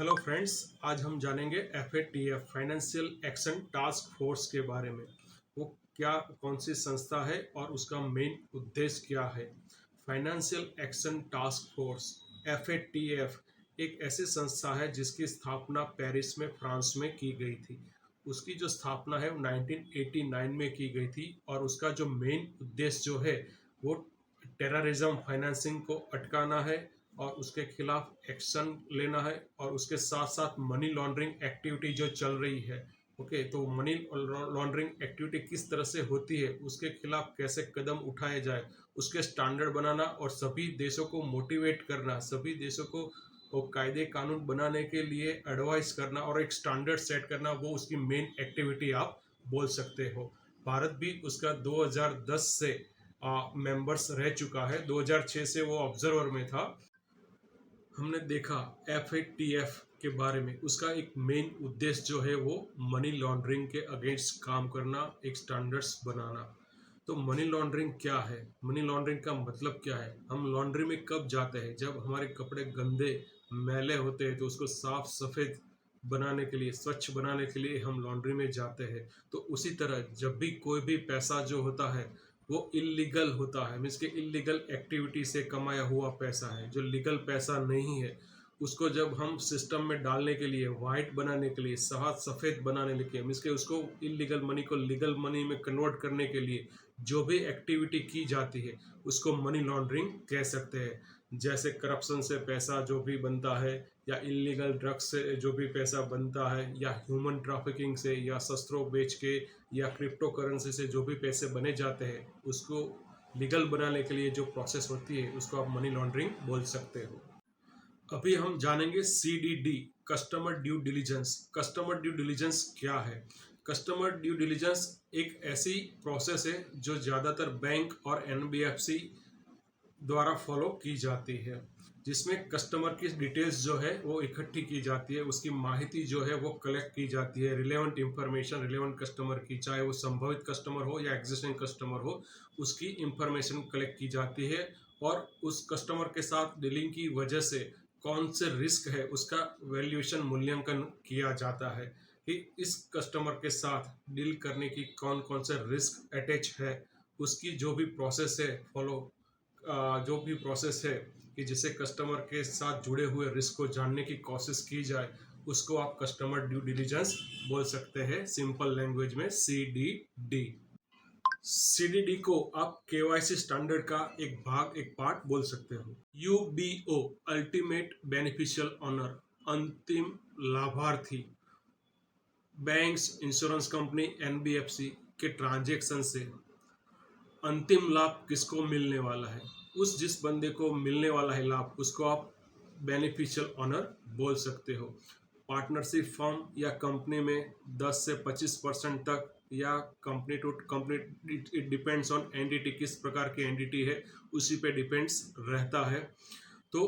Hello friends, आज हम जानेंगे FATF financial action task force के बारे में। वो क्या, कौन सी संस्था है और उसका मेन उद्देश्य क्या है। Financial action task force FATF एक ऐसी संस्था है जिसकी स्थापना पेरिस में, फ्रांस में की गई थी। उसकी जो स्थापना है वो 1989 में की गई थी और उसका जो मेन उद्देश्य जो है वो टेररिज्म फाइनेंसिंग को अटकाना है और उसके खिलाफ एक्शन लेना है और उसके साथ साथ मनी लॉन्ड्रिंग एक्टिविटी जो चल रही है। ओके, तो मनी लॉन्ड्रिंग एक्टिविटी किस तरह से होती है, उसके खिलाफ कैसे कदम उठाए जाए, उसके स्टैंडर्ड बनाना और सभी देशों को मोटिवेट करना, सभी देशों को वो कायदे कानून बनाने के लिए एडवाइस करना और एक स्टैंडर्ड सेट करना, वो उसकी मेन एक्टिविटी आप बोल सकते हो। भारत भी उसका 2010 से मेंबर्स रह चुका है। 2006 से वो ऑब्जर्वर में था। हमने देखा FATF के बारे में, उसका एक मेन उद्देश्य जो है वो मनी लॉन्ड्रिंग के अगेंस्ट काम करना, एक स्टैंडर्ड्स बनाना। तो मनी लॉन्ड्रिंग क्या है, मनी लॉन्ड्रिंग का मतलब क्या है। हम लॉन्ड्री में कब जाते हैं, जब हमारे कपड़े गंदे मैले होते हैं तो उसको साफ सफ़ेद बनाने के लिए, स्वच्छ बनाने के लिए हम लॉन्ड्री में जाते हैं। तो उसी तरह जब भी कोई भी पैसा जो होता है वो इलीगल होता है, मीन्स के इलीगल एक्टिविटी से कमाया हुआ पैसा है, जो लीगल पैसा नहीं है, उसको जब हम सिस्टम में डालने के लिए, वाइट बनाने के लिए, साफ सफ़ेद बनाने के लिए, मीन्स के उसको इलीगल मनी को लीगल मनी में कन्वर्ट करने के लिए जो भी एक्टिविटी की जाती है उसको मनी लॉन्ड्रिंग कह सकते हैं। जैसे करप्शन से पैसा जो भी बनता है, या इलीगल ड्रग्स से जो भी पैसा बनता है, या ह्यूमन ट्रैफिकिंग से, या शस्त्रों बेच के, या क्रिप्टो करेंसी से जो भी पैसे बने जाते हैं उसको लीगल बनाने के लिए जो प्रोसेस होती है उसको आप मनी लॉन्ड्रिंग बोल सकते हो। अभी हम जानेंगे CDD, customer due diligence. Customer due diligence क्या है। कस्टमर ड्यू डिलीजेंस एक ऐसी प्रोसेस है जो ज़्यादातर बैंक और NBFC द्वारा फॉलो की जाती है, जिसमें कस्टमर की डिटेल्स जो है वो इकट्ठी की जाती है, उसकी माहिती जो है वो कलेक्ट की जाती है, रिलेवेंट इंफॉर्मेशन रिलेवेंट कस्टमर की, चाहे वो संभावित कस्टमर हो या एग्जिस्टिंग कस्टमर हो, उसकी इंफॉर्मेशन कलेक्ट की जाती है। और उस कस्टमर के साथ डीलिंग की वजह से कौन से रिस्क है उसका वैल्यूएशन, मूल्यांकन किया जाता है कि इस कस्टमर के साथ डील करने की कौन कौन से रिस्क अटैच है। उसकी जो भी प्रोसेस है फॉलो, जो भी प्रोसेस है कि जिससे कस्टमर के साथ जुड़े हुए रिस्क को जानने की कोशिश की जाए, उसको आप कस्टमर ड्यू डिलीजेंस बोल सकते हैं, सिंपल लैंग्वेज में CDD। CDD को आप KYC स्टैंडर्ड का एक भाग, एक पार्ट बोल सकते हो। UBO, अल्टीमेट बेनिफिशियल ऑनर, अंतिम लाभार्थी। बैंक्स, इंश्योरेंस कंपनी, NBFC के ट्रांजैक्शन से अंतिम लाभ किसको मिलने वाला है, उस जिस बंदे को मिलने वाला है लाभ, उसको आप बेनिफिशियल ऑनर बोल सकते हो। पार्टनरशिप फर्म या कंपनी में 10 से 25% तक, या company to company, it depends on entity, किस प्रकार की एंटिटी है उसी पे डिपेंड्स रहता है। तो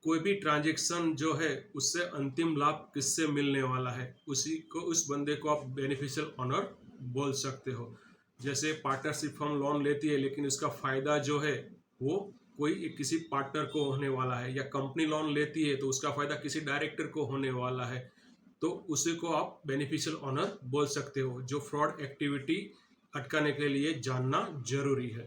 कोई भी ट्रांजैक्शन जो है उससे अंतिम लाभ किससे मिलने वाला है, उसी को, उस बंदे को आप बेनिफिशियल ऑनर बोल सकते हो। जैसे पार्टनरशिप फर्म लोन लेती है लेकिन उसका फ़ायदा जो है वो कोई किसी पार्टनर को होने वाला है, या कंपनी लोन लेती है तो उसका फ़ायदा किसी डायरेक्टर को होने वाला है, तो उसी को आप बेनिफिशियल ऑनर बोल सकते हो, जो फ्रॉड एक्टिविटी अटकाने के लिए जानना जरूरी है।